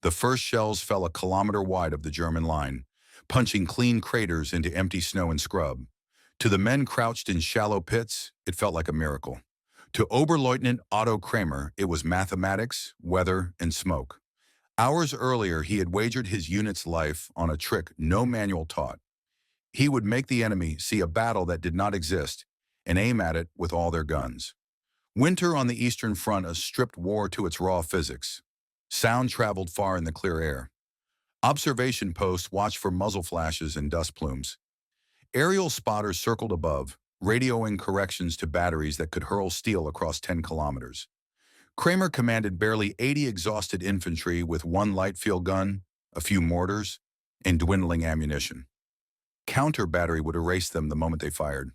The first shells fell a kilometer wide of the German line, punching clean craters into empty snow and scrub. To the men crouched in shallow pits, it felt like a miracle. To Oberleutnant Otto Kramer, it was mathematics, weather, and smoke. Hours earlier, he had wagered his unit's life on a trick no manual taught. He would make the enemy see a battle that did not exist and aim at it with all their guns. Winter on the Eastern Front stripped war to its raw physics. Sound traveled far in the clear air. Observation posts watched for muzzle flashes and dust plumes. Aerial spotters circled above, radioing corrections to batteries that could hurl steel across 10 kilometers. Kramer commanded barely 80 exhausted infantry with one light field gun, a few mortars, and dwindling ammunition. Counter battery would erase them the moment they fired.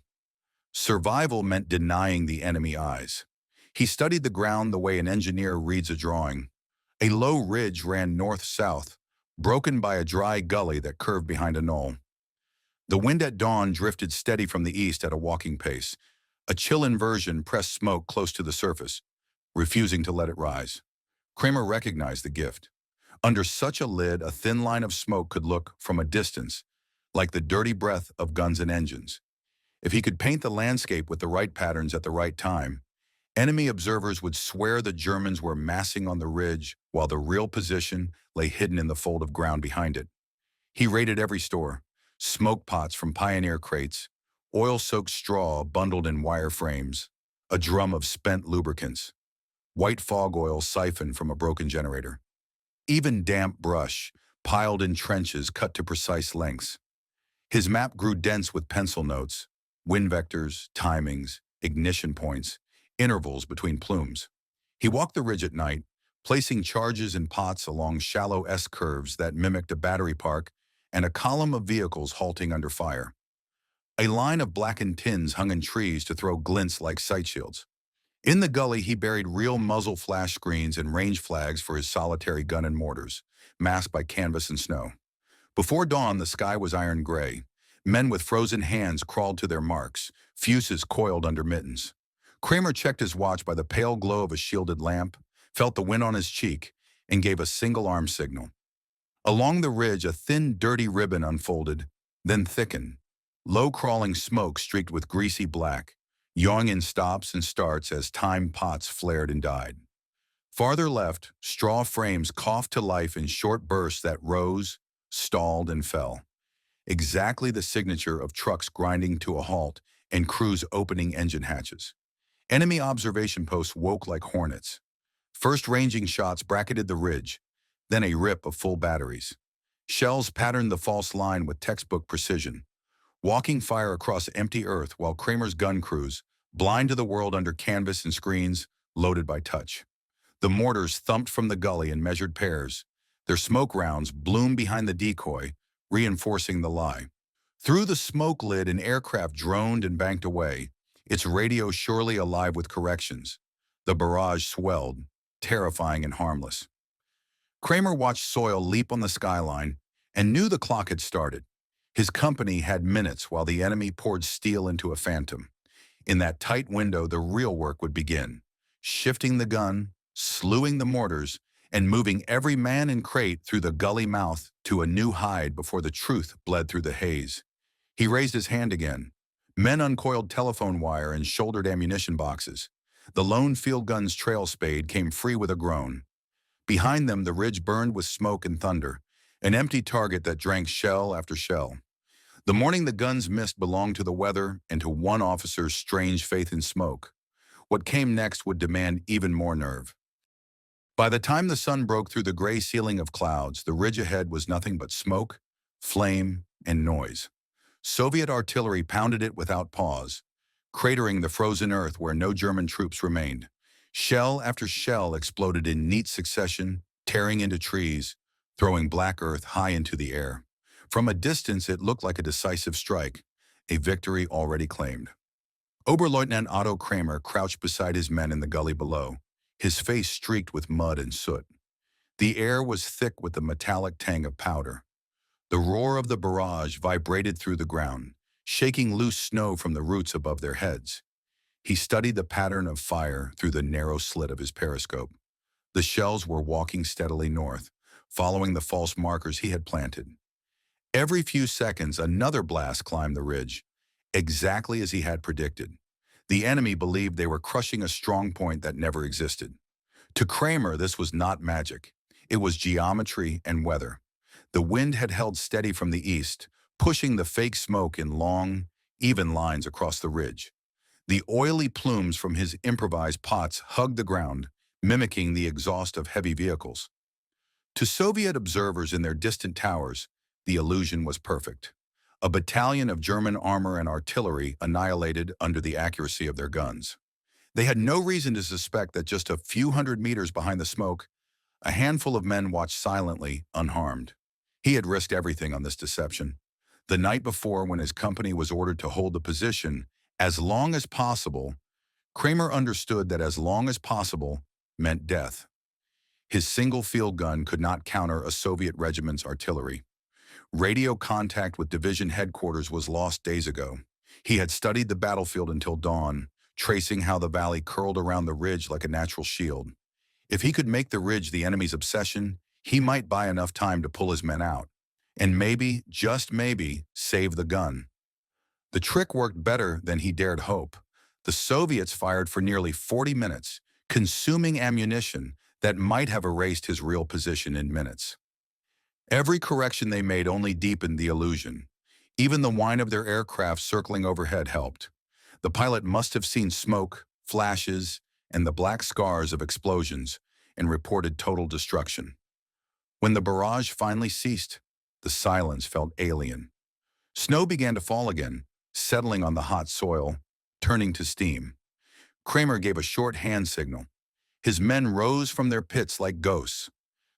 Survival meant denying the enemy eyes. He studied the ground the way an engineer reads a drawing. A low ridge ran north-south, broken by a dry gully that curved behind a knoll. The wind at dawn drifted steady from the east at a walking pace. A chill inversion pressed smoke close to the surface, refusing to let it rise. Kramer recognized the gift. Under such a lid, a thin line of smoke could look, from a distance, like the dirty breath of guns and engines. If he could paint the landscape with the right patterns at the right time, enemy observers would swear the Germans were massing on the ridge while the real position lay hidden in the fold of ground behind it. He raided every store, smoke pots from Pioneer crates, oil-soaked straw bundled in wire frames, a drum of spent lubricants, white fog oil siphoned from a broken generator. Even damp brush, piled in trenches cut to precise lengths. His map grew dense with pencil notes, wind vectors, timings, ignition points, intervals between plumes. He walked the ridge at night, placing charges in pots along shallow S-curves that mimicked a battery park and a column of vehicles halting under fire. A line of blackened tins hung in trees to throw glints like sight shields. In the gully, he buried real muzzle flash screens and range flags for his solitary gun and mortars, masked by canvas and snow. Before dawn, the sky was iron gray. Men with frozen hands crawled to their marks, fuses coiled under mittens. Kramer checked his watch by the pale glow of a shielded lamp, felt the wind on his cheek, and gave a single arm signal. Along the ridge, a thin, dirty ribbon unfolded, then thickened. Low-crawling smoke streaked with greasy black, yawing in stops and starts as time pots flared and died. Farther left, straw frames coughed to life in short bursts that rose, stalled, and fell. Exactly the signature of trucks grinding to a halt and crews opening engine hatches. Enemy observation posts woke like hornets. First ranging shots bracketed the ridge, then a rip of full batteries. Shells patterned the false line with textbook precision, walking fire across empty earth while Kramer's gun crews, blind to the world under canvas and screens, loaded by touch. The mortars thumped from the gully in measured pairs. Their smoke rounds bloomed behind the decoy, reinforcing the lie. Through the smoke lid, an aircraft droned and banked away, its radio surely alive with corrections. The barrage swelled, terrifying and harmless. Kramer watched soil leap on the skyline and knew the clock had started. His company had minutes while the enemy poured steel into a phantom. In that tight window, the real work would begin, shifting the gun, slewing the mortars, and moving every man and crate through the gully mouth to a new hide before the truth bled through the haze. He raised his hand again. Men uncoiled telephone wire and shouldered ammunition boxes. The lone field gun's trail spade came free with a groan. Behind them, the ridge burned with smoke and thunder, an empty target that drank shell after shell. The morning the guns missed belonged to the weather and to one officer's strange faith in smoke. What came next would demand even more nerve. By the time the sun broke through the gray ceiling of clouds, the ridge ahead was nothing but smoke, flame, and noise. Soviet artillery pounded it without pause, cratering the frozen earth where no German troops remained. Shell after shell exploded in neat succession, tearing into trees, throwing black earth high into the air. From a distance, it looked like a decisive strike, a victory already claimed. Oberleutnant Otto Kramer crouched beside his men in the gully below, his face streaked with mud and soot. The air was thick with the metallic tang of powder. The roar of the barrage vibrated through the ground, shaking loose snow from the roots above their heads. He studied the pattern of fire through the narrow slit of his periscope. The shells were walking steadily north, following the false markers he had planted. Every few seconds, another blast climbed the ridge, exactly as he had predicted. The enemy believed they were crushing a strong point that never existed. To Kramer, this was not magic. It was geometry and weather. The wind had held steady from the east, pushing the fake smoke in long, even lines across the ridge. The oily plumes from his improvised pots hugged the ground, mimicking the exhaust of heavy vehicles. To Soviet observers in their distant towers, the illusion was perfect. A battalion of German armor and artillery annihilated under the accuracy of their guns. They had no reason to suspect that just a few hundred meters behind the smoke, a handful of men watched silently, unharmed. He had risked everything on this deception. The night before, when his company was ordered to hold the position as long as possible, Kramer understood that as long as possible meant death. His single field gun could not counter a Soviet regiment's artillery. Radio contact with division headquarters was lost days ago. He had studied the battlefield until dawn, tracing how the valley curled around the ridge like a natural shield. If he could make the ridge the enemy's obsession, he might buy enough time to pull his men out. And maybe, just maybe, save the gun. The trick worked better than he dared hope. The Soviets fired for nearly 40 minutes, consuming ammunition that might have erased his real position in minutes. Every correction they made only deepened the illusion. Even the whine of their aircraft circling overhead helped. The pilot must have seen smoke, flashes, and the black scars of explosions, and reported total destruction. When the barrage finally ceased, the silence felt alien. Snow began to fall again, settling on the hot soil, turning to steam. Kramer gave a short hand signal. His men rose from their pits like ghosts.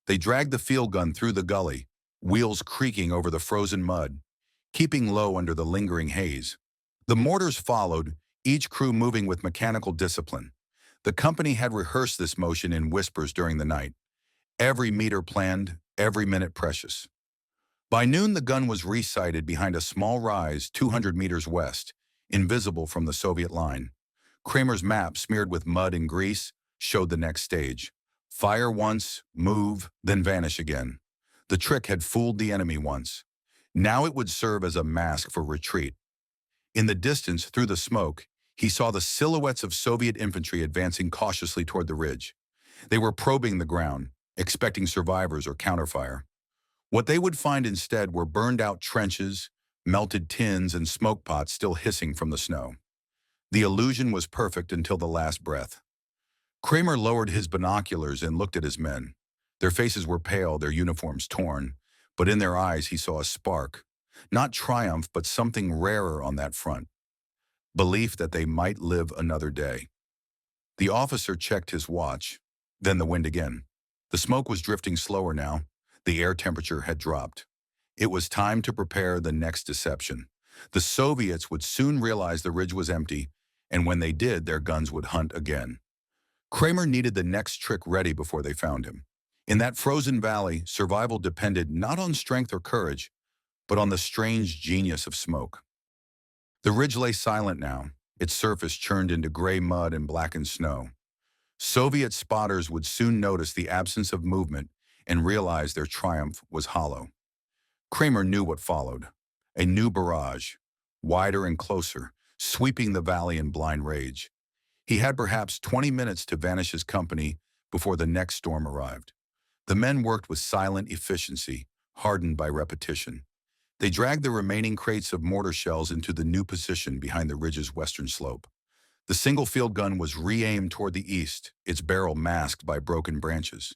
They dragged the field gun through the gully, wheels creaking over the frozen mud, keeping low under the lingering haze. The mortars followed, each crew moving with mechanical discipline. The company had rehearsed this motion in whispers during the night. Every meter planned, every minute precious. By noon, the gun was resighted behind a small rise 200 meters west, invisible from the Soviet line. Kramer's map, smeared with mud and grease, showed the next stage. Fire once, move, then vanish again. The trick had fooled the enemy once. Now it would serve as a mask for retreat. In the distance, through the smoke, he saw the silhouettes of Soviet infantry advancing cautiously toward the ridge. They were probing the ground, expecting survivors or counterfire. What they would find instead were burned-out trenches, melted tins, and smoke pots still hissing from the snow. The illusion was perfect until the last breath. Kramer lowered his binoculars and looked at his men. Their faces were pale, their uniforms torn, but in their eyes he saw a spark. Not triumph, but something rarer on that front. Belief that they might live another day. The officer checked his watch, then the wind again. The smoke was drifting slower now. The air temperature had dropped. It was time to prepare the next deception. The Soviets would soon realize the ridge was empty, and when they did, their guns would hunt again. Kramer needed the next trick ready before they found him. In that frozen valley, survival depended not on strength or courage, but on the strange genius of smoke. The ridge lay silent now, its surface churned into gray mud and blackened snow. Soviet spotters would soon notice the absence of movement and realize their triumph was hollow. Kramer knew what followed. A new barrage, wider and closer, sweeping the valley in blind rage. He had perhaps 20 minutes to vanish his company before the next storm arrived. The men worked with silent efficiency, hardened by repetition. They dragged the remaining crates of mortar shells into the new position behind the ridge's western slope. The single field gun was re-aimed toward the east, its barrel masked by broken branches.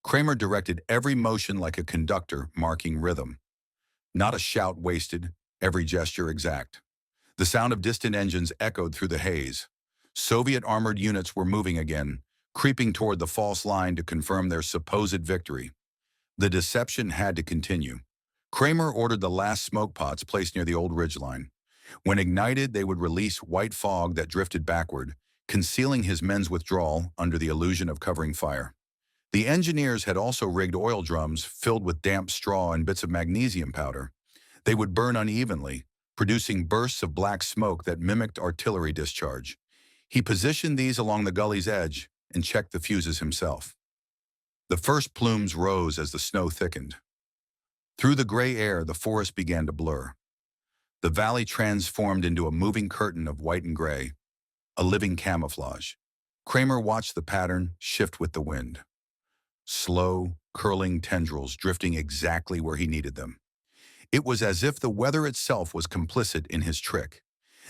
Kramer directed every motion like a conductor marking rhythm. Not a shout wasted, every gesture exact. The sound of distant engines echoed through the haze. Soviet armored units were moving again, creeping toward the false line to confirm their supposed victory. The deception had to continue. Kramer ordered the last smoke pots placed near the old ridgeline. When ignited, they would release white fog that drifted backward, concealing his men's withdrawal under the illusion of covering fire. The engineers had also rigged oil drums filled with damp straw and bits of magnesium powder. They would burn unevenly, producing bursts of black smoke that mimicked artillery discharge. He positioned these along the gully's edge and checked the fuses himself. The first plumes rose as the snow thickened. Through the gray air, the forest began to blur. The valley transformed into a moving curtain of white and gray, a living camouflage. Kramer watched the pattern shift with the wind. Slow, curling tendrils drifting exactly where he needed them. It was as if the weather itself was complicit in his trick.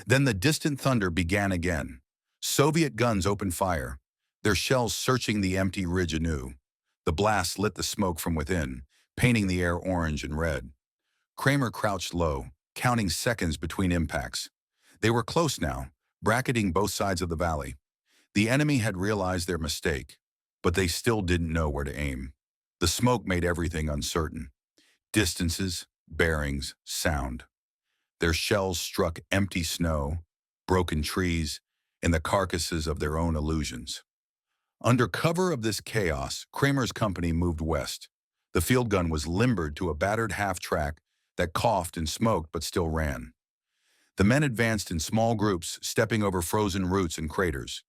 Then the distant thunder began again. Soviet guns opened fire, their shells searching the empty ridge anew. The blast lit the smoke from within, painting the air orange and red. Kramer crouched low, counting seconds between impacts. They were close now, bracketing both sides of the valley. The enemy had realized their mistake, but they still didn't know where to aim. The smoke made everything uncertain. Distances, bearings, sound. Their shells struck empty snow, broken trees, and the carcasses of their own illusions. Under cover of this chaos, Kramer's company moved west. The field gun was limbered to a battered half-track that coughed and smoked but still ran. The men advanced in small groups, stepping over frozen roots and craters.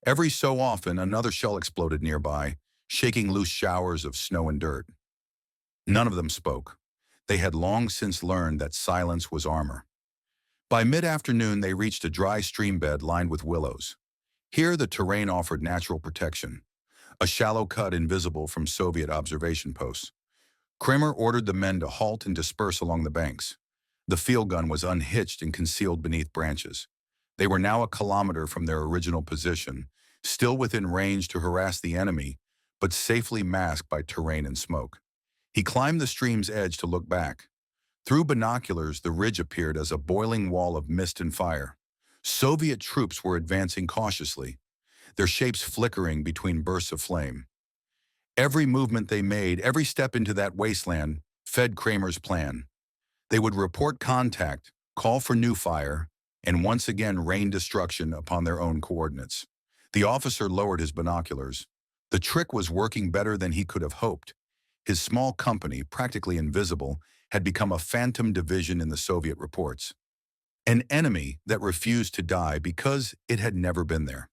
Every so often, another shell exploded nearby, shaking loose showers of snow and dirt. None of them spoke. They had long since learned that silence was armor. By mid-afternoon, they reached a dry stream bed lined with willows. Here, the terrain offered natural protection, a shallow cut invisible from Soviet observation posts. Kramer ordered the men to halt and disperse along the banks. The field gun was unhitched and concealed beneath branches. They were now a kilometer from their original position, still within range to harass the enemy, but safely masked by terrain and smoke. He climbed the stream's edge to look back. Through binoculars, the ridge appeared as a boiling wall of mist and fire. Soviet troops were advancing cautiously, their shapes flickering between bursts of flame. Every movement they made, every step into that wasteland, fed Kramer's plan. They would report contact, call for new fire, and once again rain destruction upon their own coordinates. The officer lowered his binoculars. The trick was working better than he could have hoped. His small company, practically invisible, had become a phantom division in the Soviet reports. An enemy that refused to die because it had never been there.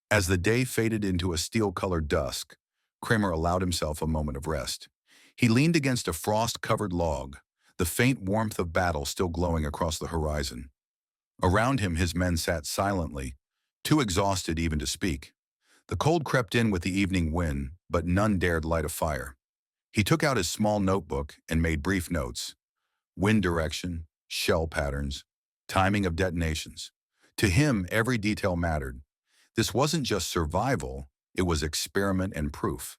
As the day faded into a steel-colored dusk, Kramer allowed himself a moment of rest. He leaned against a frost-covered log, the faint warmth of battle still glowing across the horizon. Around him, his men sat silently, too exhausted even to speak. The cold crept in with the evening wind, but none dared light a fire. He took out his small notebook and made brief notes. Wind direction, shell patterns, timing of detonations. To him, every detail mattered. This wasn't just survival, it was experiment and proof.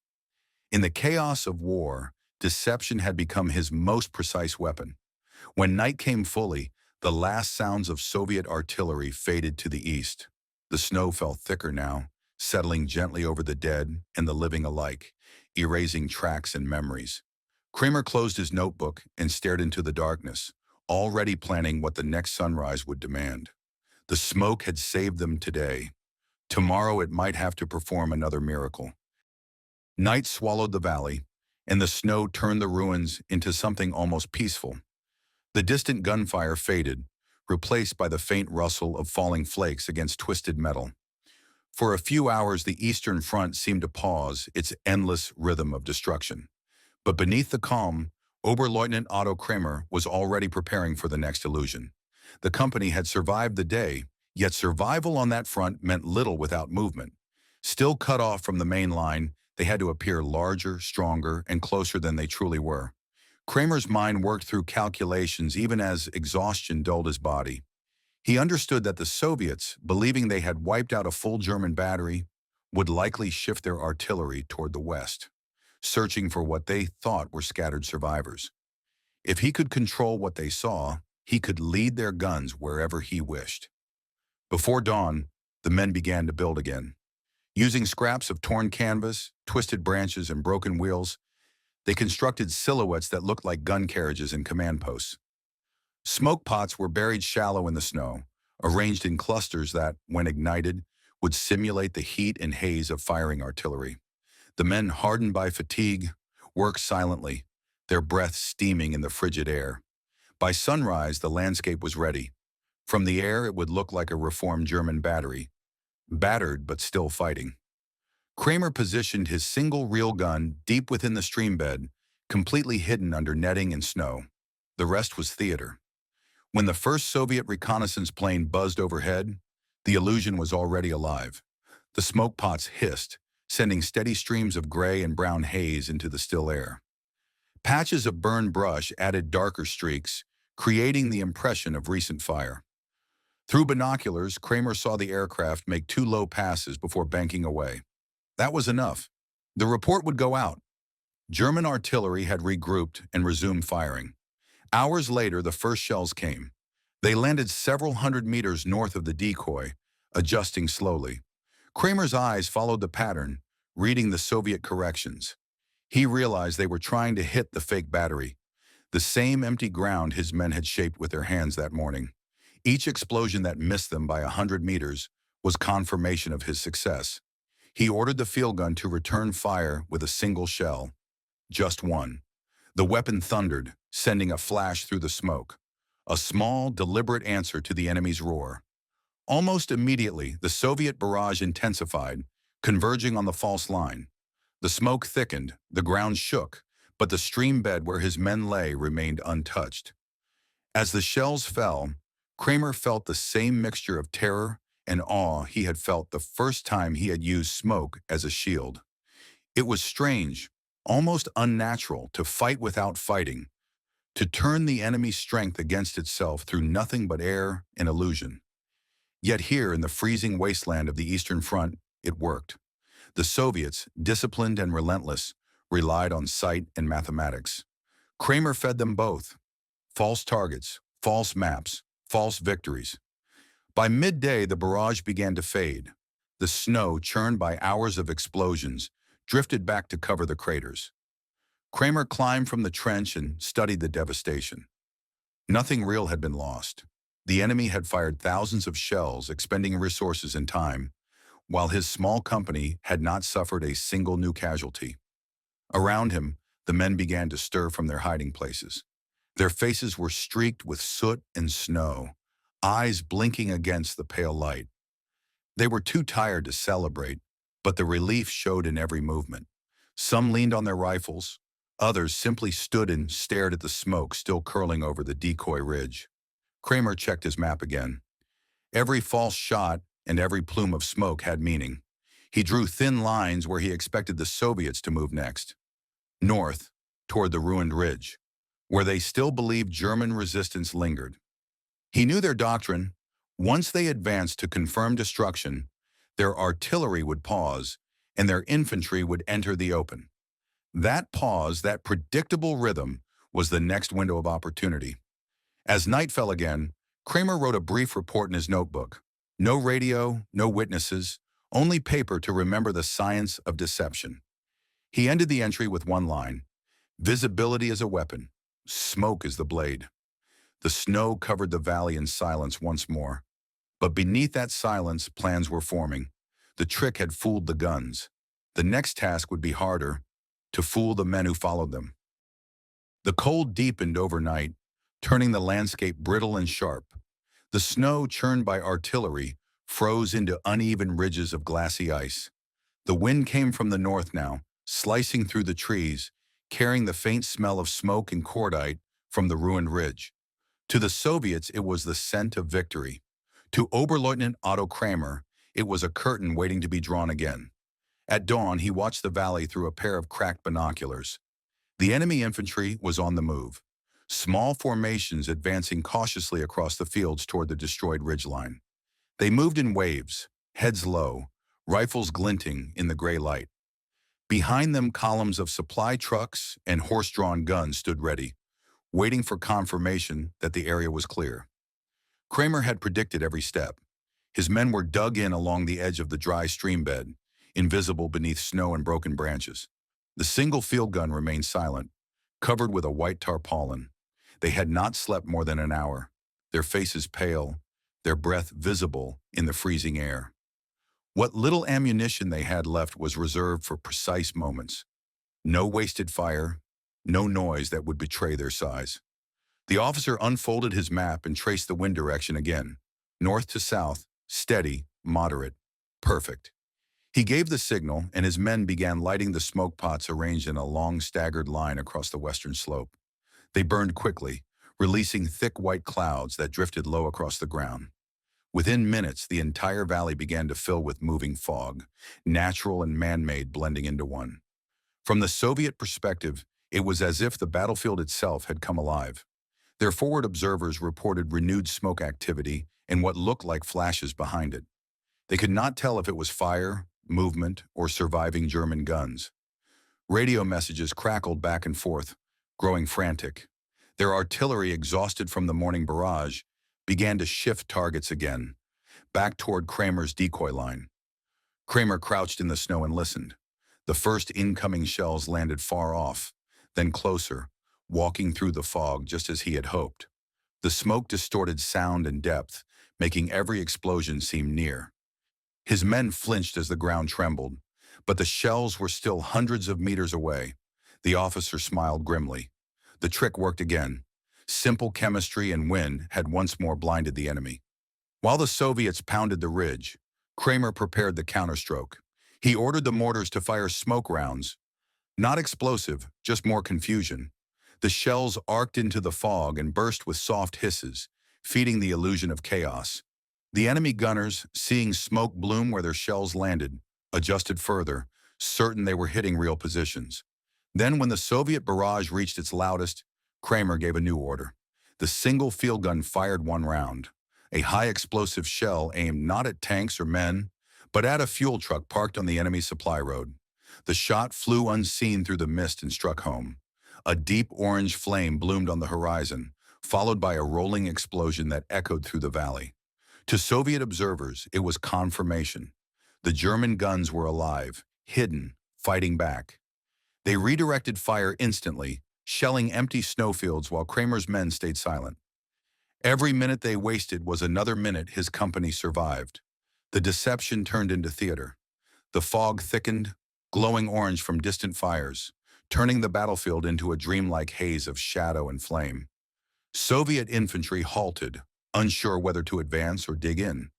In the chaos of war, deception had become his most precise weapon. When night came fully, the last sounds of Soviet artillery faded to the east. The snow fell thicker now, settling gently over the dead and the living alike, erasing tracks and memories. Kramer closed his notebook and stared into the darkness, already planning what the next sunrise would demand. The smoke had saved them today. Tomorrow it might have to perform another miracle. Night swallowed the valley, and the snow turned the ruins into something almost peaceful. The distant gunfire faded, replaced by the faint rustle of falling flakes against twisted metal. For a few hours, the Eastern Front seemed to pause its endless rhythm of destruction. But beneath the calm, Oberleutnant Otto Kramer was already preparing for the next illusion. The company had survived the day, yet survival on that front meant little without movement. Still cut off from the main line, they had to appear larger, stronger, and closer than they truly were. Kramer's mind worked through calculations even as exhaustion dulled his body. He understood that the Soviets, believing they had wiped out a full German battery, would likely shift their artillery toward the west, searching for what they thought were scattered survivors. If he could control what they saw, he could lead their guns wherever he wished. Before dawn, the men began to build again. Using scraps of torn canvas, twisted branches, and broken wheels, they constructed silhouettes that looked like gun carriages and command posts. Smoke pots were buried shallow in the snow, arranged in clusters that, when ignited, would simulate the heat and haze of firing artillery. The men, hardened by fatigue, worked silently, their breath steaming in the frigid air. By sunrise, the landscape was ready. From the air, it would look like a reformed German battery, battered but still fighting. Kramer positioned his single reel gun deep within the stream bed, completely hidden under netting and snow. The rest was theater. When the first Soviet reconnaissance plane buzzed overhead, the illusion was already alive. The smoke pots hissed, sending steady streams of gray and brown haze into the still air. Patches of burned brush added darker streaks, creating the impression of recent fire. Through binoculars, Kramer saw the aircraft make two low passes before banking away. That was enough. The report would go out. German artillery had regrouped and resumed firing. Hours later, the first shells came. They landed several hundred meters north of the decoy, adjusting slowly. Kramer's eyes followed the pattern, reading the Soviet corrections. He realized they were trying to hit the fake battery, the same empty ground his men had shaped with their hands that morning. Each explosion that missed them by 100 meters was confirmation of his success. He ordered the field gun to return fire with a single shell. Just one. The weapon thundered, sending a flash through the smoke. A small, deliberate answer to the enemy's roar. Almost immediately, the Soviet barrage intensified, converging on the false line. The smoke thickened, the ground shook, but the stream bed where his men lay remained untouched. As the shells fell, Kramer felt the same mixture of terror and awe he had felt the first time he had used smoke as a shield. It was strange, almost unnatural, to fight without fighting, to turn the enemy's strength against itself through nothing but air and illusion. Yet here in the freezing wasteland of the Eastern Front, it worked. The Soviets, disciplined and relentless, relied on sight and mathematics. Kramer fed them both. False targets, false maps, false victories. By midday, the barrage began to fade. The snow, churned by hours of explosions, drifted back to cover the craters. Kramer climbed from the trench and studied the devastation. Nothing real had been lost. The enemy had fired thousands of shells, expending resources and time, while his small company had not suffered a single new casualty. Around him, the men began to stir from their hiding places. Their faces were streaked with soot and snow, eyes blinking against the pale light. They were too tired to celebrate, but the relief showed in every movement. Some leaned on their rifles, others simply stood and stared at the smoke still curling over the decoy ridge. Kramer checked his map again. Every false shot and every plume of smoke had meaning. He drew thin lines where he expected the Soviets to move next. North, toward the ruined ridge, where they still believed German resistance lingered. He knew their doctrine. Once they advanced to confirm destruction, their artillery would pause and their infantry would enter the open. That pause, that predictable rhythm, was the next window of opportunity. As night fell again, Kramer wrote a brief report in his notebook. No radio, no witnesses, only paper to remember the science of deception. He ended the entry with one line: visibility is a weapon, smoke is the blade. The snow covered the valley in silence once more. But beneath that silence, plans were forming. The trick had fooled the guns. The next task would be harder: to fool the men who followed them. The cold deepened overnight, turning the landscape brittle and sharp. The snow, churned by artillery, froze into uneven ridges of glassy ice. The wind came from the north now, slicing through the trees, carrying the faint smell of smoke and cordite from the ruined ridge. To the Soviets, it was the scent of victory. To Oberleutnant Otto Kramer, it was a curtain waiting to be drawn again. At dawn, he watched the valley through a pair of cracked binoculars. The enemy infantry was on the move, small formations advancing cautiously across the fields toward the destroyed ridgeline. They moved in waves, heads low, rifles glinting in the gray light. Behind them, columns of supply trucks and horse-drawn guns stood ready, waiting for confirmation that the area was clear. Kramer had predicted every step. His men were dug in along the edge of the dry stream bed, invisible beneath snow and broken branches. The single field gun remained silent, covered with a white tarpaulin. They had not slept more than an hour, their faces pale, their breath visible in the freezing air. What little ammunition they had left was reserved for precise moments. No wasted fire, no noise that would betray their size. The officer unfolded his map and traced the wind direction again. North to south, steady, moderate, perfect. He gave the signal, and his men began lighting the smoke pots arranged in a long, staggered line across the western slope. They burned quickly, releasing thick white clouds that drifted low across the ground. Within minutes, the entire valley began to fill with moving fog, natural and man-made blending into one. From the Soviet perspective, it was as if the battlefield itself had come alive. Their forward observers reported renewed smoke activity and what looked like flashes behind it. They could not tell if it was fire, movement, or surviving German guns. Radio messages crackled back and forth, growing frantic. Their artillery, exhausted from the morning barrage, began to shift targets again, back toward Kramer's decoy line. Kramer crouched in the snow and listened. The first incoming shells landed far off, then closer, walking through the fog just as he had hoped. The smoke distorted sound and depth, making every explosion seem near. His men flinched as the ground trembled, but the shells were still hundreds of meters away. The officer smiled grimly. The trick worked again. Simple chemistry and wind had once more blinded the enemy. While the Soviets pounded the ridge, Kramer prepared the counterstroke. He ordered the mortars to fire smoke rounds. Not explosive, just more confusion. The shells arced into the fog and burst with soft hisses, feeding the illusion of chaos. The enemy gunners, seeing smoke bloom where their shells landed, adjusted further, certain they were hitting real positions. Then, when the Soviet barrage reached its loudest, Kramer gave a new order. The single field gun fired one round, a high-explosive shell aimed not at tanks or men, but at a fuel truck parked on the enemy supply road. The shot flew unseen through the mist and struck home. A deep orange flame bloomed on the horizon, followed by a rolling explosion that echoed through the valley. To Soviet observers, it was confirmation. The German guns were alive, hidden, fighting back. They redirected fire instantly, shelling empty snowfields while Kramer's men stayed silent. Every minute they wasted was another minute his company survived. The deception turned into theater. The fog thickened, glowing orange from distant fires, turning the battlefield into a dreamlike haze of shadow and flame. Soviet infantry halted, unsure whether to advance or dig in.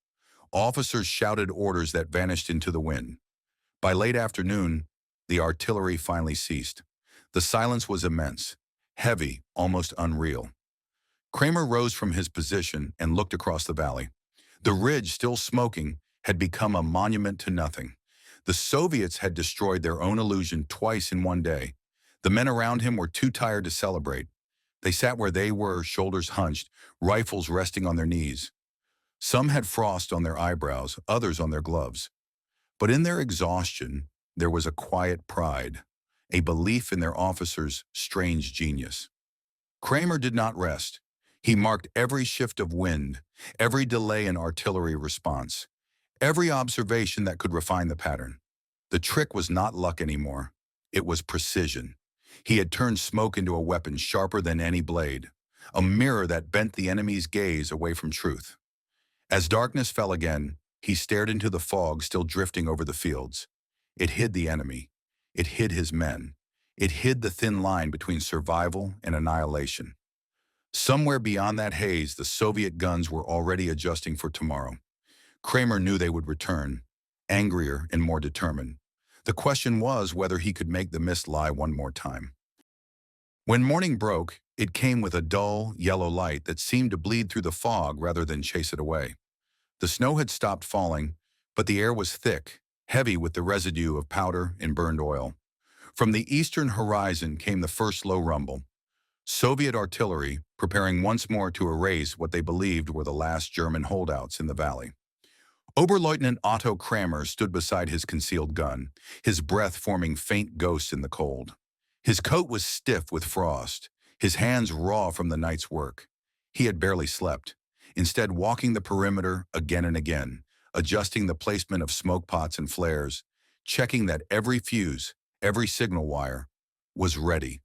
Officers shouted orders that vanished into the wind. By late afternoon, the artillery finally ceased. The silence was immense, heavy, almost unreal. Kramer rose from his position and looked across the valley. The ridge, still smoking, had become a monument to nothing. The Soviets had destroyed their own illusion twice in one day. The men around him were too tired to celebrate. They sat where they were, shoulders hunched, rifles resting on their knees. Some had frost on their eyebrows, others on their gloves. But in their exhaustion, there was a quiet pride, a belief in their officers' strange genius. Kramer did not rest. He marked every shift of wind, every delay in artillery response, every observation that could refine the pattern. The trick was not luck anymore. It was precision. He had turned smoke into a weapon sharper than any blade, a mirror that bent the enemy's gaze away from truth. As darkness fell again, he stared into the fog still drifting over the fields. It hid the enemy. It hid his men. It hid the thin line between survival and annihilation. Somewhere beyond that haze, the Soviet guns were already adjusting for tomorrow. Kramer knew they would return, angrier and more determined. The question was whether he could make the mist lie one more time. When morning broke, it came with a dull, yellow light that seemed to bleed through the fog rather than chase it away. The snow had stopped falling, but the air was thick, heavy with the residue of powder and burned oil. From the eastern horizon came the first low rumble. Soviet artillery preparing once more to erase what they believed were the last German holdouts in the valley. Oberleutnant Otto Kramer stood beside his concealed gun, his breath forming faint ghosts in the cold. His coat was stiff with frost, his hands raw from the night's work. He had barely slept, instead walking the perimeter again and again, adjusting the placement of smoke pots and flares, checking that every fuse, every signal wire, was ready.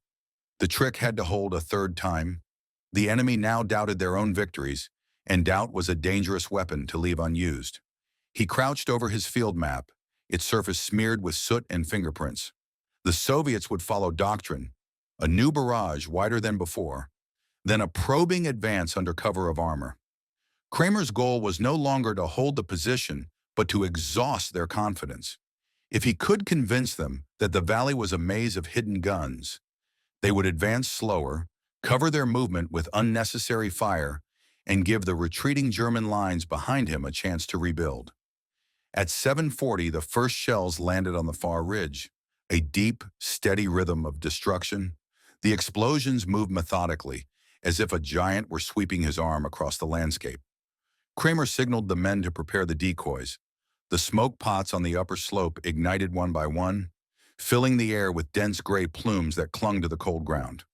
The trick had to hold a third time. The enemy now doubted their own victories, and doubt was a dangerous weapon to leave unused. He crouched over his field map, its surface smeared with soot and fingerprints. The Soviets would follow doctrine, a new barrage wider than before, then a probing advance under cover of armor. Kramer's goal was no longer to hold the position, but to exhaust their confidence. If he could convince them that the valley was a maze of hidden guns, they would advance slower, cover their movement with unnecessary fire, and give the retreating German lines behind him a chance to rebuild. At 7:40, the first shells landed on the far ridge, a deep, steady rhythm of destruction. The explosions moved methodically, as if a giant were sweeping his arm across the landscape. Kramer signaled the men to prepare the decoys. The smoke pots on the upper slope ignited one by one, filling the air with dense gray plumes that clung to the cold ground.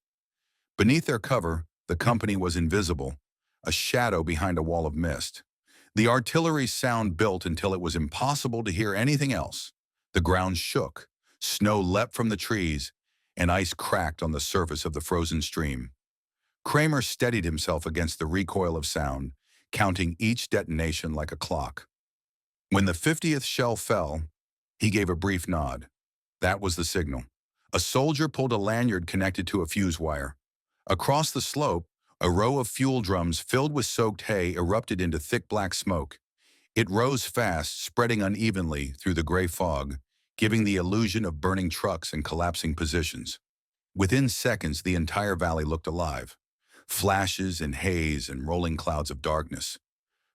Beneath their cover, the company was invisible, a shadow behind a wall of mist. The artillery's sound built until it was impossible to hear anything else. The ground shook, snow leapt from the trees, and ice cracked on the surface of the frozen stream. Kramer steadied himself against the recoil of sound, counting each detonation like a clock. When the 50th shell fell, he gave a brief nod. That was the signal. A soldier pulled a lanyard connected to a fuse wire. Across the slope, a row of fuel drums filled with soaked hay erupted into thick black smoke. It rose fast, spreading unevenly through the gray fog, giving the illusion of burning trucks and collapsing positions. Within seconds, the entire valley looked alive. Flashes and haze and rolling clouds of darkness.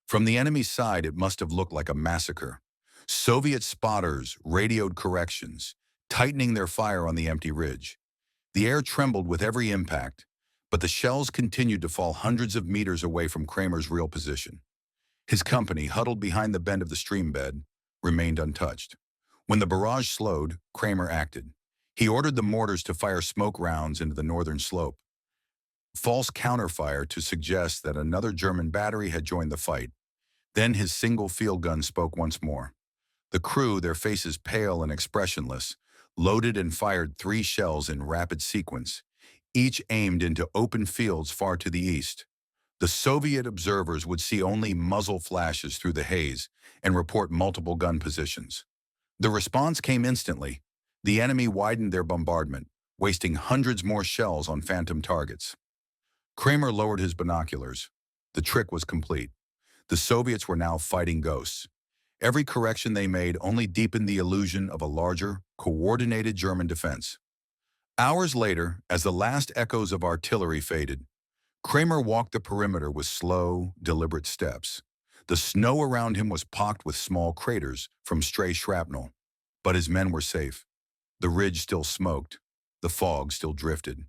From the enemy's side, it must have looked like a massacre. Soviet spotters radioed corrections, tightening their fire on the empty ridge. The air trembled with every impact, but the shells continued to fall hundreds of meters away from Kramer's real position. His company, huddled behind the bend of the stream bed, remained untouched. When the barrage slowed, Kramer acted. He ordered the mortars to fire smoke rounds into the northern slope. False counterfire to suggest that another German battery had joined the fight. Then his single field gun spoke once more. The crew, their faces pale and expressionless, loaded and fired 3 shells in rapid sequence, each aimed into open fields far to the east. The Soviet observers would see only muzzle flashes through the haze and report multiple gun positions. The response came instantly. The enemy widened their bombardment, wasting hundreds more shells on phantom targets. Kramer lowered his binoculars. The trick was complete. The Soviets were now fighting ghosts. Every correction they made only deepened the illusion of a larger, coordinated German defense. Hours later, as the last echoes of artillery faded, Kramer walked the perimeter with slow, deliberate steps. The snow around him was pocked with small craters from stray shrapnel, but his men were safe. The ridge still smoked. The fog still drifted.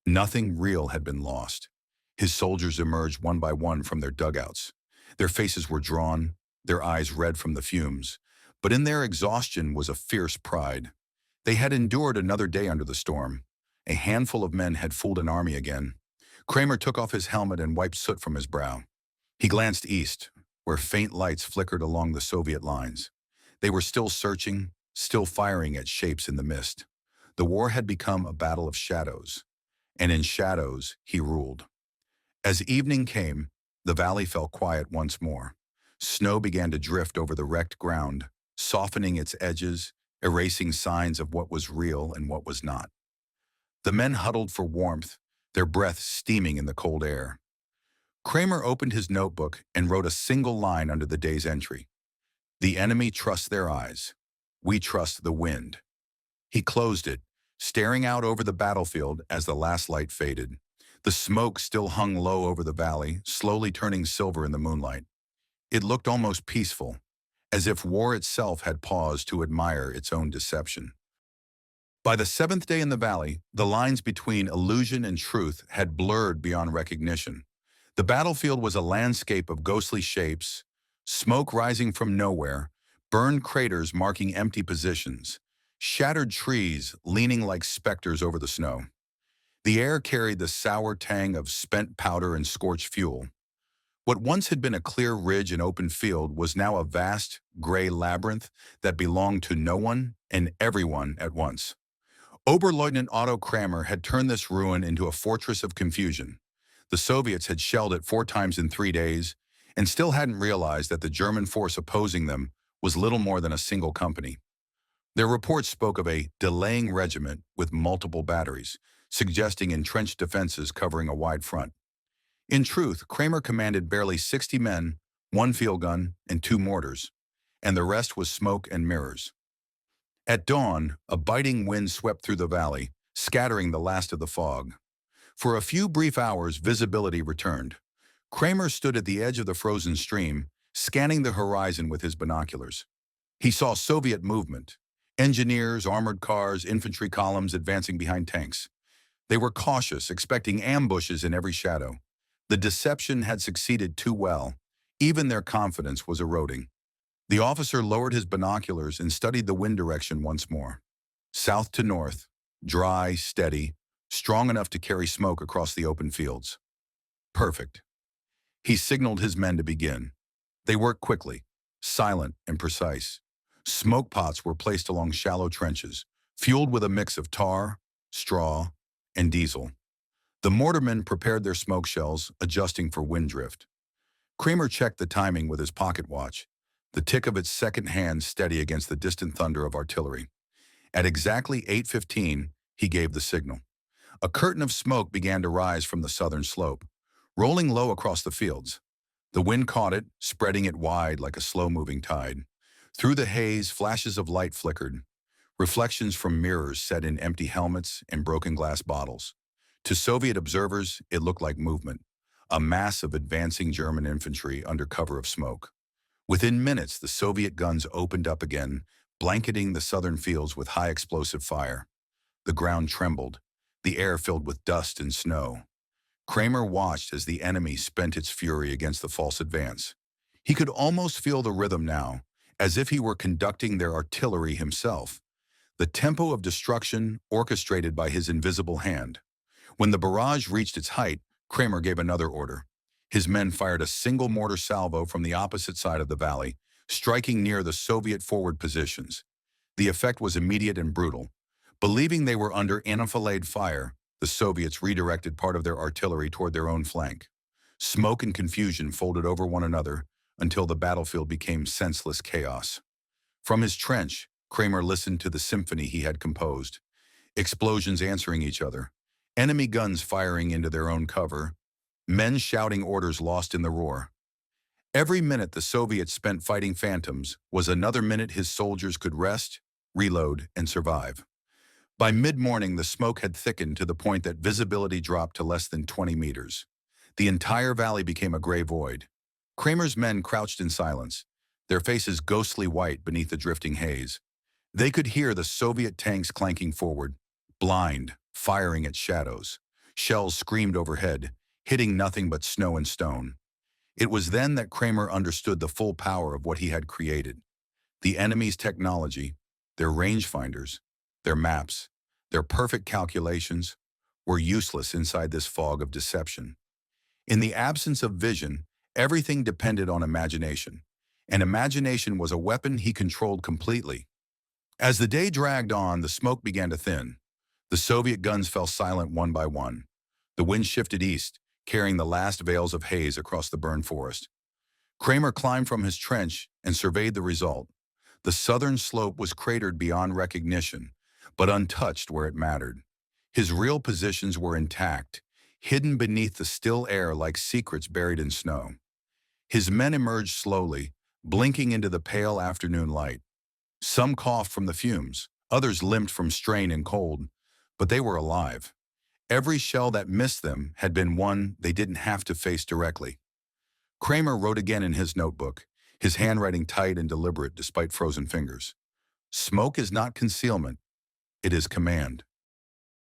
Nothing real had been lost. His soldiers emerged one by one from their dugouts. Their faces were drawn, their eyes red from the fumes, but in their exhaustion was a fierce pride. They had endured another day under the storm. A handful of men had fooled an army again. Kramer took off his helmet and wiped soot from his brow. He glanced east, where faint lights flickered along the Soviet lines. They were still searching, still firing at shapes in the mist. The war had become a battle of shadows, and in shadows he ruled. As evening came, the valley fell quiet once more. Snow began to drift over the wrecked ground, softening its edges, erasing signs of what was real and what was not. The men huddled for warmth, their breath steaming in the cold air. Kramer opened his notebook and wrote a single line under the day's entry. "The enemy trusts their eyes. We trust the wind." He closed it, staring out over the battlefield as the last light faded. The smoke still hung low over the valley, slowly turning silver in the moonlight. It looked almost peaceful, as if war itself had paused to admire its own deception. By the 7th day in the valley, the lines between illusion and truth had blurred beyond recognition. The battlefield was a landscape of ghostly shapes, smoke rising from nowhere, burned craters marking empty positions, shattered trees leaning like specters over the snow. The air carried the sour tang of spent powder and scorched fuel. What once had been a clear ridge and open field was now a vast, gray labyrinth that belonged to no one and everyone at once. Oberleutnant Otto Kramer had turned this ruin into a fortress of confusion. The Soviets had shelled it 4 times in 3 days and still hadn't realized that the German force opposing them was little more than a single company. Their reports spoke of a delaying regiment with multiple batteries, suggesting entrenched defenses covering a wide front. In truth, Kramer commanded barely 60 men, 1 field gun, and 2 mortars, and the rest was smoke and mirrors. At dawn, a biting wind swept through the valley, scattering the last of the fog. For a few brief hours, visibility returned. Kramer stood at the edge of the frozen stream, scanning the horizon with his binoculars. He saw Soviet movement, engineers, armored cars, infantry columns advancing behind tanks. They were cautious, expecting ambushes in every shadow. The deception had succeeded too well. Even their confidence was eroding. The officer lowered his binoculars and studied the wind direction once more. South to north, dry, steady, strong enough to carry smoke across the open fields. Perfect. He signaled his men to begin. They worked quickly, silent and precise. Smoke pots were placed along shallow trenches, fueled with a mix of tar, straw, and diesel. The mortarmen prepared their smoke shells, adjusting for wind drift. Kramer checked the timing with his pocket watch, the tick of its second hand steady against the distant thunder of artillery. At exactly 8:15, he gave the signal. A curtain of smoke began to rise from the southern slope, rolling low across the fields. The wind caught it, spreading it wide like a slow-moving tide. Through the haze, flashes of light flickered, reflections from mirrors set in empty helmets and broken glass bottles. To Soviet observers, it looked like movement, a mass of advancing German infantry under cover of smoke. Within minutes, the Soviet guns opened up again, blanketing the southern fields with high explosive fire. The ground trembled, the air filled with dust and snow. Kramer watched as the enemy spent its fury against the false advance. He could almost feel the rhythm now, as if he were conducting their artillery himself. The tempo of destruction orchestrated by his invisible hand. When the barrage reached its height, Kramer gave another order. His men fired a single mortar salvo from the opposite side of the valley, striking near the Soviet forward positions. The effect was immediate and brutal. Believing they were under enfilade fire, the Soviets redirected part of their artillery toward their own flank. Smoke and confusion folded over one another until the battlefield became senseless chaos. From his trench, Kramer listened to the symphony he had composed. Explosions answering each other, enemy guns firing into their own cover, men shouting orders lost in the roar. Every minute the Soviets spent fighting phantoms was another minute his soldiers could rest, reload, and survive. By mid-morning, the smoke had thickened to the point that visibility dropped to less than 20 meters. The entire valley became a gray void. Kramer's men crouched in silence, their faces ghostly white beneath the drifting haze. They could hear the Soviet tanks clanking forward, blind, firing at shadows. Shells screamed overhead, hitting nothing but snow and stone. It was then that Kramer understood the full power of what he had created. The enemy's technology, their rangefinders, their maps, their perfect calculations, were useless inside this fog of deception. In the absence of vision, everything depended on imagination, and imagination was a weapon he controlled completely. As the day dragged on, the smoke began to thin. The Soviet guns fell silent one by one. The wind shifted east, carrying the last veils of haze across the burned forest. Kramer climbed from his trench and surveyed the result. The southern slope was cratered beyond recognition, but untouched where it mattered. His real positions were intact, hidden beneath the still air like secrets buried in snow. His men emerged slowly, blinking into the pale afternoon light. Some coughed from the fumes, others limped from strain and cold, but they were alive. Every shell that missed them had been one they didn't have to face directly. Kramer wrote again in his notebook, his handwriting tight and deliberate despite frozen fingers. Smoke is not concealment, it is command.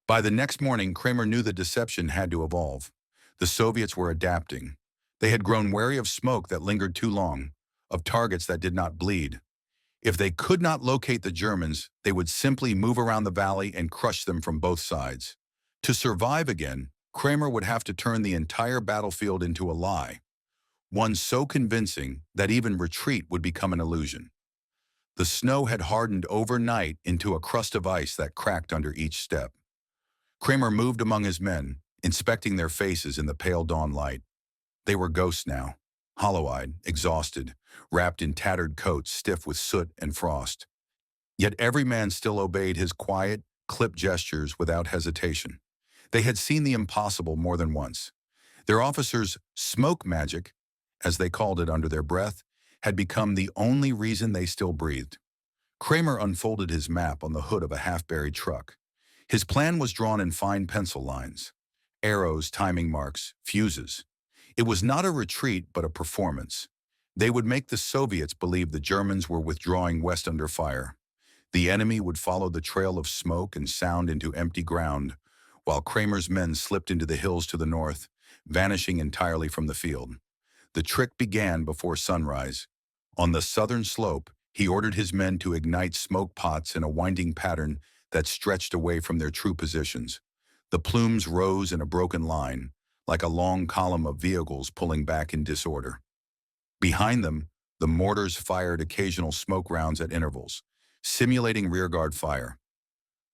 By the next morning, Kramer knew the deception had to evolve. The Soviets were adapting. They had grown wary of smoke that lingered too long, of targets that did not bleed. If they could not locate the Germans, they would simply move around the valley and crush them from both sides. To survive again, Kramer would have to turn the entire battlefield into a lie, one so convincing that even retreat would become an illusion. The snow had hardened overnight into a crust of ice that cracked under each step. Kramer moved among his men, inspecting their faces in the pale dawn light. They were ghosts now, hollow-eyed, exhausted, wrapped in tattered coats stiff with soot and frost. Yet every man still obeyed his quiet, clipped gestures without hesitation. They had seen the impossible more than once. Their officers' smoke magic, as they called it under their breath, had become the only reason they still breathed. Kramer unfolded his map on the hood of a half-buried truck. His plan was drawn in fine pencil lines. Arrows, timing marks, fuses. It was not a retreat, but a performance. They would make the Soviets believe the Germans were withdrawing west under fire. The enemy would follow the trail of smoke and sound into empty ground, while Kramer's men slipped into the hills to the north, vanishing entirely from the field. The trick began before sunrise. On the southern slope, he ordered his men to ignite smoke pots in a winding pattern that stretched away from their true positions. The plumes rose in a broken line, like a long column of vehicles pulling back in disorder. Behind them, the mortars fired occasional smoke rounds at intervals, simulating rearguard fire.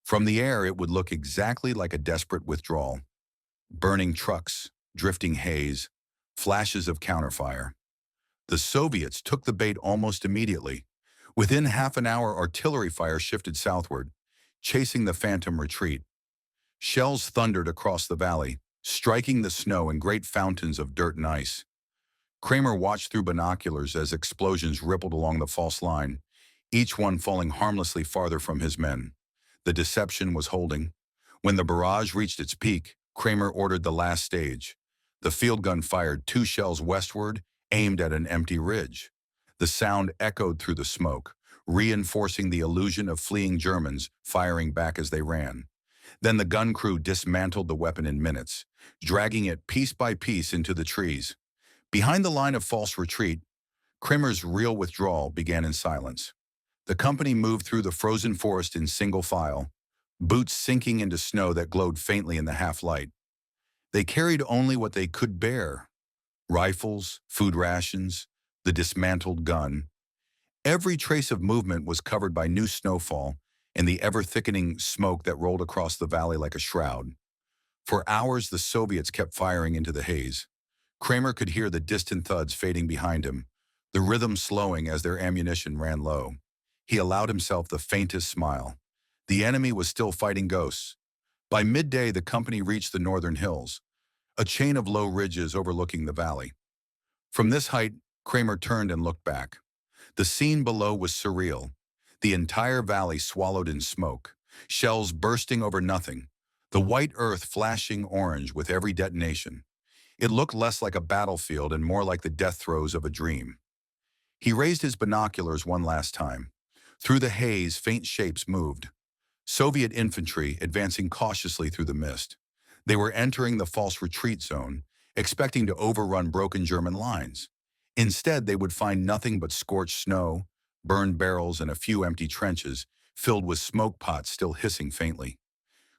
From the air, it would look exactly like a desperate withdrawal. Burning trucks, drifting haze, flashes of counterfire. The Soviets took the bait almost immediately. Within half an hour, artillery fire shifted southward, chasing the phantom retreat. Shells thundered across the valley, striking the snow in great fountains of dirt and ice. Kramer watched through binoculars as explosions rippled along the false line, each one falling harmlessly farther from his men. The deception was holding. When the barrage reached its peak, Kramer ordered the last stage. The field gun fired 2 shells westward, aimed at an empty ridge. The sound echoed through the smoke, reinforcing the illusion of fleeing Germans firing back as they ran. Then the gun crew dismantled the weapon in minutes, dragging it piece by piece into the trees. Behind the line of false retreat, Kramer's real withdrawal began in silence. The company moved through the frozen forest in single file, boots sinking into snow that glowed faintly in the half-light. They carried only what they could bear: rifles, food rations, the dismantled gun. Every trace of movement was covered by new snowfall and the ever-thickening smoke that rolled across the valley like a shroud. For hours, the Soviets kept firing into the haze. Kramer could hear the distant thuds fading behind him, the rhythm slowing as their ammunition ran low. He allowed himself the faintest smile. The enemy was still fighting ghosts. By midday, the company reached the northern hills, a chain of low ridges overlooking the valley. From this height, Kramer turned and looked back. The scene below was surreal. The entire valley swallowed in smoke, shells bursting over nothing, the white earth flashing orange with every detonation. It looked less like a battlefield and more like the death throes of a dream. He raised his binoculars one last time. Through the haze, faint shapes moved. Soviet infantry advancing cautiously through the mist. They were entering the false retreat zone, expecting to overrun broken German lines. Instead, they would find nothing but scorched snow, burned barrels, and a few empty trenches filled with smoke pots still hissing faintly.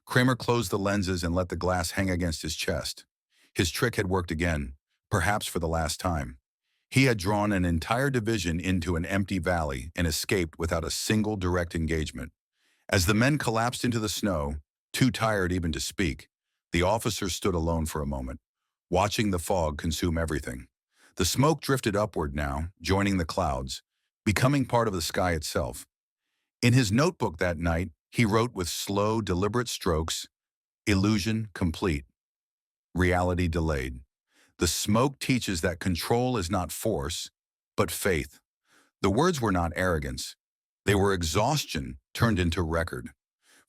Kramer closed the lenses and let the glass hang against his chest. His trick had worked again, perhaps for the last time. He had drawn an entire division into an empty valley and escaped without a single direct engagement. As the men collapsed into the snow, too tired even to speak, the officer stood alone for a moment, watching the fog consume everything. The smoke drifted upward now, joining the clouds, becoming part of the sky itself. In his notebook that night, he wrote with slow, deliberate strokes, "Illusion complete. Reality delayed." The smoke teaches that control is not force, but faith. The words were not arrogance. They were exhaustion turned into record.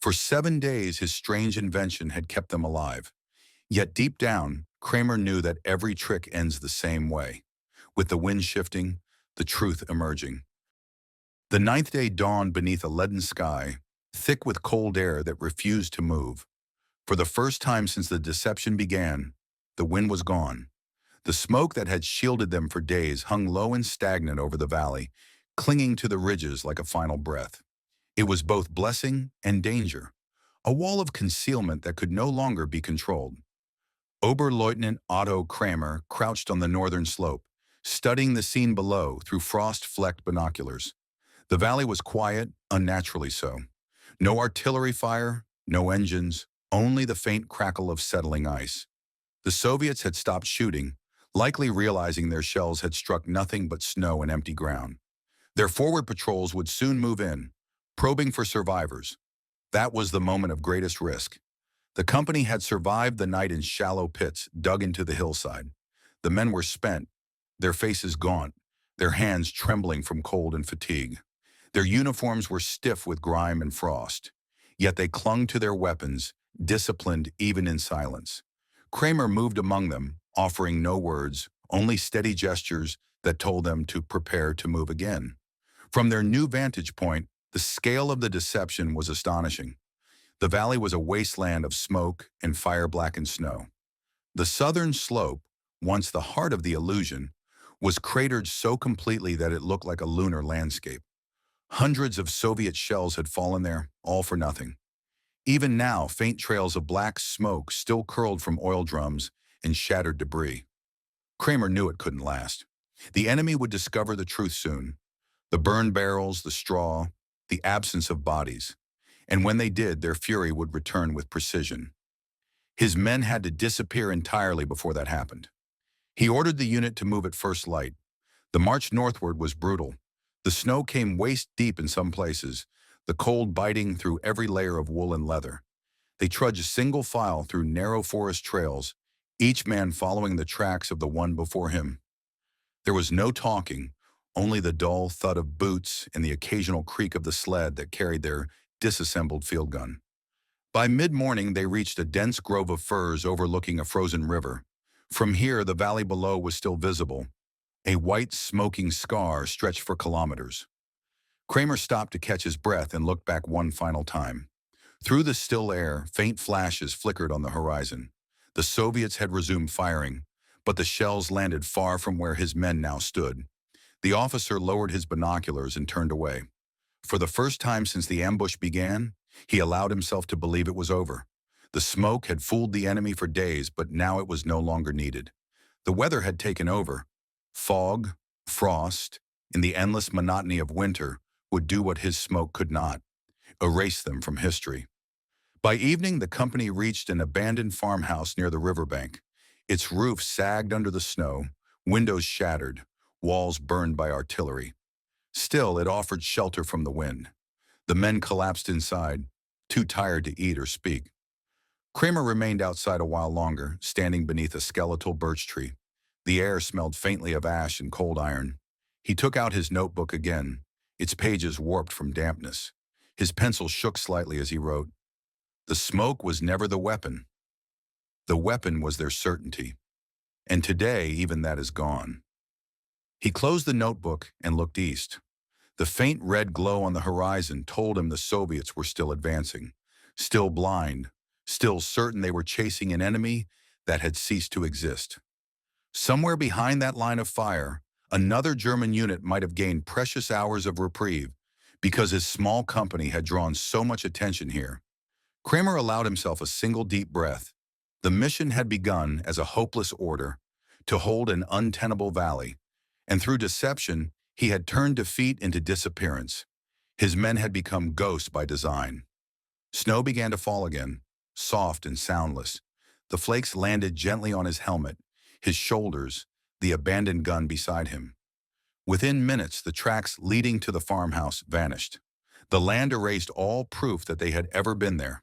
For 7 days, his strange invention had kept them alive. Yet deep down, Kramer knew that every trick ends the same way, with the wind shifting, the truth emerging. The 9th day dawned beneath a leaden sky, thick with cold air that refused to move. For the first time since the deception began, the wind was gone. The smoke that had shielded them for days hung low and stagnant over the valley, clinging to the ridges like a final breath. It was both blessing and danger, a wall of concealment that could no longer be controlled. Oberleutnant Otto Kramer crouched on the northern slope, studying the scene below through frost-flecked binoculars. The valley was quiet, unnaturally so. No artillery fire, no engines, only the faint crackle of settling ice. The Soviets had stopped shooting, likely realizing their shells had struck nothing but snow and empty ground. Their forward patrols would soon move in, probing for survivors. That was the moment of greatest risk. The company had survived the night in shallow pits dug into the hillside. The men were spent, their faces gaunt, their hands trembling from cold and fatigue. Their uniforms were stiff with grime and frost, yet they clung to their weapons, disciplined even in silence. Kramer moved among them, offering no words, only steady gestures that told them to prepare to move again. From their new vantage point, the scale of the deception was astonishing. The valley was a wasteland of smoke and fire-blackened snow. The southern slope, once the heart of the illusion, was cratered so completely that it looked like a lunar landscape. Hundreds of Soviet shells had fallen there, all for nothing. Even now, faint trails of black smoke still curled from oil drums and shattered debris. Kramer knew it couldn't last. The enemy would discover the truth soon. The burned barrels, the straw, the absence of bodies. And when they did, their fury would return with precision. His men had to disappear entirely before that happened. He ordered the unit to move at first light. The march northward was brutal. The snow came waist-deep in some places, the cold biting through every layer of wool and leather. They trudged single file through narrow forest trails, each man following the tracks of the one before him. There was no talking, only the dull thud of boots and the occasional creak of the sled that carried their disassembled field gun. By mid-morning, they reached a dense grove of firs overlooking a frozen river. From here, the valley below was still visible. A white, smoking scar stretched for kilometers. Kramer stopped to catch his breath and looked back one final time. Through the still air, faint flashes flickered on the horizon. The Soviets had resumed firing, but the shells landed far from where his men now stood. The officer lowered his binoculars and turned away. For the first time since the ambush began, he allowed himself to believe it was over. The smoke had fooled the enemy for days, but now it was no longer needed. The weather had taken over. Fog, frost, and the endless monotony of winter would do what his smoke could not: erase them from history. By evening, the company reached an abandoned farmhouse near the riverbank. Its roof sagged under the snow, windows shattered, walls burned by artillery. Still, it offered shelter from the wind. The men collapsed inside, too tired to eat or speak. Kramer remained outside a while longer, standing beneath a skeletal birch tree. The air smelled faintly of ash and cold iron. He took out his notebook again, its pages warped from dampness. His pencil shook slightly as he wrote. The smoke was never the weapon. The weapon was their certainty. And today, even that is gone. He closed the notebook and looked east. The faint red glow on the horizon told him the Soviets were still advancing, still blind, still certain they were chasing an enemy that had ceased to exist. Somewhere behind that line of fire, another German unit might have gained precious hours of reprieve because his small company had drawn so much attention here. Kramer allowed himself a single deep breath. The mission had begun as a hopeless order to hold an untenable valley, and through deception, he had turned defeat into disappearance. His men had become ghosts by design. Snow began to fall again, soft and soundless. The flakes landed gently on his helmet, his shoulders, the abandoned gun beside him. Within minutes, the tracks leading to the farmhouse vanished. The land erased all proof that they had ever been there.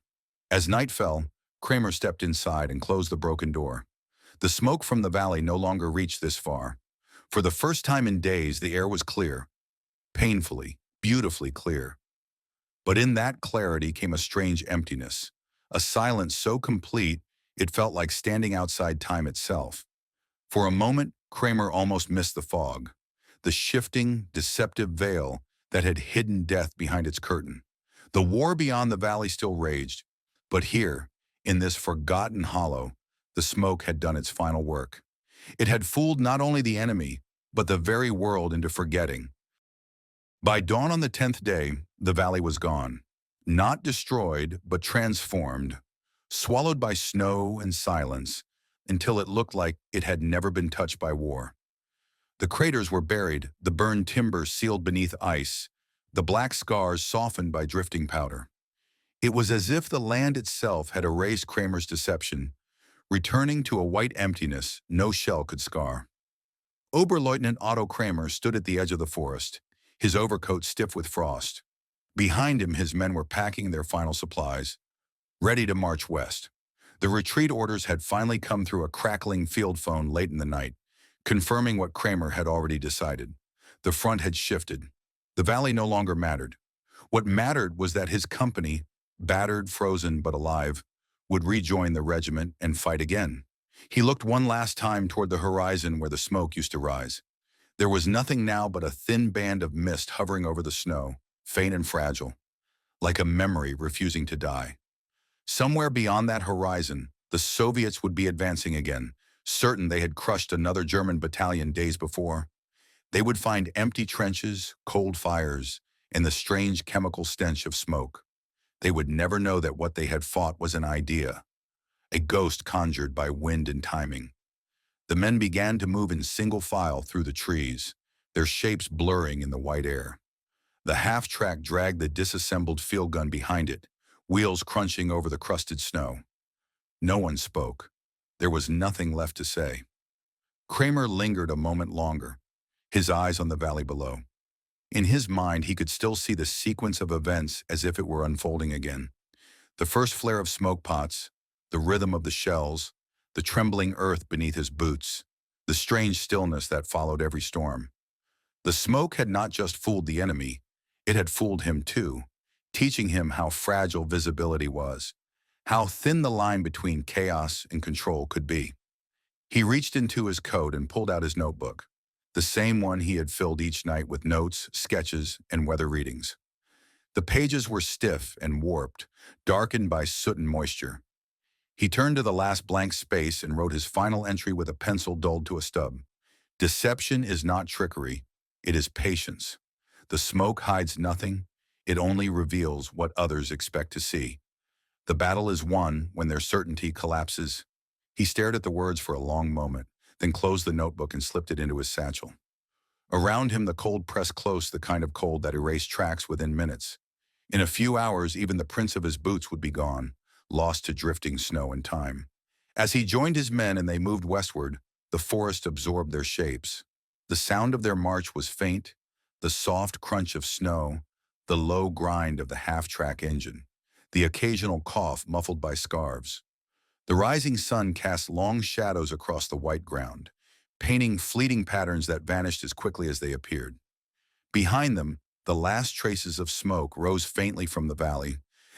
As night fell, Kramer stepped inside and closed the broken door. The smoke from the valley no longer reached this far. For the first time in days, the air was clear, painfully, beautifully clear. But in that clarity came a strange emptiness, a silence so complete it felt like standing outside time itself. For a moment, Kramer almost missed the fog, the shifting, deceptive veil that had hidden death behind its curtain. The war beyond the valley still raged, but here, in this forgotten hollow, the smoke had done its final work. It had fooled not only the enemy, but the very world into forgetting. By dawn on the 10th day, the valley was gone. Not destroyed, but transformed, swallowed by snow and silence, until it looked like it had never been touched by war. The craters were buried, the burned timber sealed beneath ice, the black scars softened by drifting powder. It was as if the land itself had erased Kramer's deception, returning to a white emptiness no shell could scar. Oberleutnant Otto Kramer stood at the edge of the forest, his overcoat stiff with frost. Behind him, his men were packing their final supplies, ready to march west. The retreat orders had finally come through a crackling field phone late in the night, confirming what Kramer had already decided. The front had shifted. The valley no longer mattered. What mattered was that his company, battered, frozen, but alive, would rejoin the regiment and fight again. He looked one last time toward the horizon where the smoke used to rise. There was nothing now but a thin band of mist hovering over the snow, faint and fragile, like a memory refusing to die. Somewhere beyond that horizon, the Soviets would be advancing again, certain they had crushed another German battalion days before. They would find empty trenches, cold fires, and the strange chemical stench of smoke. They would never know that what they had fought was an idea, a ghost conjured by wind and timing. The men began to move in single file through the trees, their shapes blurring in the white air. The half-track dragged the disassembled field gun behind it, wheels crunching over the crusted snow. No one spoke. There was nothing left to say. Kramer lingered a moment longer, his eyes on the valley below. In his mind, he could still see the sequence of events as if it were unfolding again. The first flare of smoke pots, the rhythm of the shells, the trembling earth beneath his boots, the strange stillness that followed every storm. The smoke had not just fooled the enemy, it had fooled him too, teaching him how fragile visibility was, how thin the line between chaos and control could be. He reached into his coat and pulled out his notebook, the same one he had filled each night with notes, sketches, and weather readings. The pages were stiff and warped, darkened by soot and moisture. He turned to the last blank space and wrote his final entry with a pencil dulled to a stub. Deception is not trickery, it is patience. The smoke hides nothing, it only reveals what others expect to see. The battle is won when their certainty collapses. He stared at the words for a long moment, then closed the notebook and slipped it into his satchel. Around him, the cold pressed close, the kind of cold that erased tracks within minutes. In a few hours, even the prints of his boots would be gone, lost to drifting snow and time. As he joined his men and they moved westward, the forest absorbed their shapes. The sound of their march was faint, the soft crunch of snow, the low grind of the half-track engine, the occasional cough muffled by scarves. The rising sun cast long shadows across the white ground, painting fleeting patterns that vanished as quickly as they appeared. Behind them, the last traces of smoke rose faintly from the valley,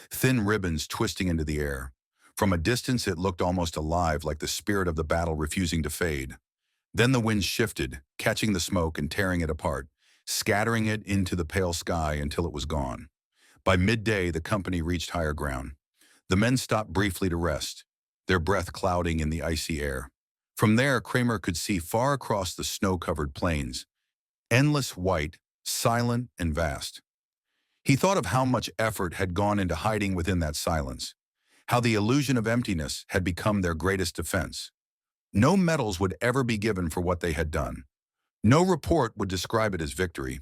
thin ribbons twisting into the air. From a distance, it looked almost alive, like the spirit of the battle refusing to fade. Then the wind shifted, catching the smoke and tearing it apart, scattering it into the pale sky until it was gone. By midday, the company reached higher ground. The men stopped briefly to rest, their breath clouding in the icy air. From there, Kramer could see far across the snow-covered plains, endless white, silent and vast. He thought of how much effort had gone into hiding within that silence, how the illusion of emptiness had become their greatest defense. No medals would ever be given for what they had done. No report would describe it as victory.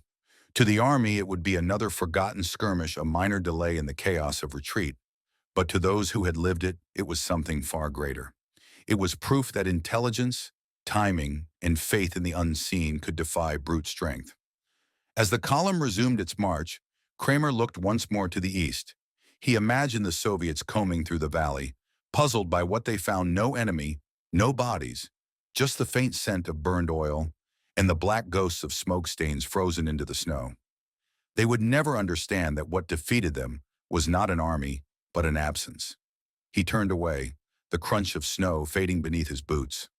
To the army, it would be another forgotten skirmish, a minor delay in the chaos of retreat. But to those who had lived it, it was something far greater. It was proof that intelligence, timing, and faith in the unseen could defy brute strength. As the column resumed its march, Kramer looked once more to the east. He imagined the Soviets combing through the valley, puzzled by what they found: no enemy, no bodies, just the faint scent of burned oil and the black ghosts of smoke stains frozen into the snow. They would never understand that what defeated them was not an army, but an absence. He turned away, the crunch of snow fading beneath his boots.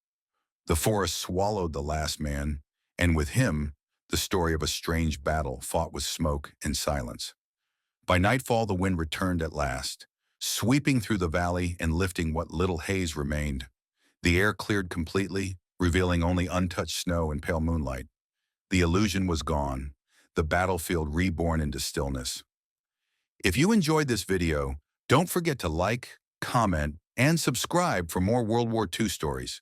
The forest swallowed the last man, and with him, the story of a strange battle fought with smoke and silence. By nightfall, the wind returned at last, sweeping through the valley and lifting what little haze remained. The air cleared completely, revealing only untouched snow and pale moonlight. The illusion was gone, the battlefield reborn into stillness. If you enjoyed this video, don't forget to like, comment, and subscribe for more World War II stories.